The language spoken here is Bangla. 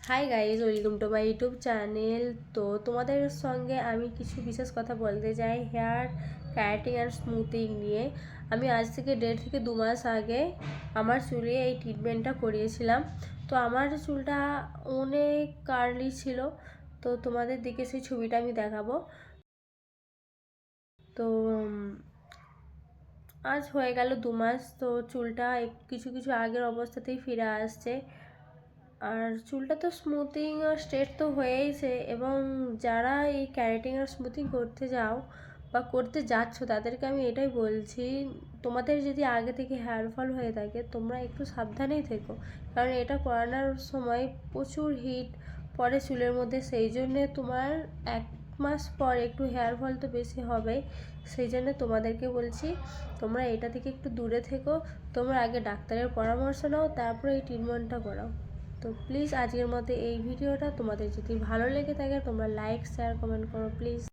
Hi guys, welcome to my YouTube channel. তো তোমাদের সঙ্গে আমি কিছু বিশেষ কথা বলতে চাই হেয়ার কাটিং অ্যান্ড স্মুথিং নিয়ে। আমি আজ থেকে 1.5 থেকে 2 মাস আগে আমার চুলে এই ট্রিটমেন্টটা করিয়েছিলাম। তো আমার চুলটা অনেক কার্লি ছিল। তো তোমাদের দিকে সেই ছবিটা আমি দেখাবো। তো আজ হয়ে গেল 2 মাস। তো চুলটা কিছু কিছু আগের অবস্থাতেই ফিরে আসছে। আর চুলটা তো স্মুথিং আর স্ট্রেট তো হয়েইছে, এবং যারা এই ক্যারাটিং আর স্মুথিং করতে যাও বা করতে যাচ্ছ তাদেরকে আমি এটাই বলছি, তোমাদের যদি আগে থেকে হেয়ার ফল হয়ে থাকে তোমরা একটু সাবধানেই থেকো, কারণ এটা করানোর সময় প্রচুর হিট পড়ে চুলের মধ্যে। সেই জন্যে তোমার 1 মাস পর একটু হেয়ার ফল তো বেশি হবেই। সেই জন্য তোমাদেরকে বলছি তোমরা এটা থেকে একটু দূরে থেকো। তোমরা আগে ডাক্তারের পরামর্শ নাও, তারপরে এই ট্রিটমেন্টটা করাও। তো প্লিজ আজকের মতো এই ভিডিওটা তোমাদের যদি ভালো লেগে থাকে তোমরা লাইক শেয়ার কমেন্ট করো প্লিজ।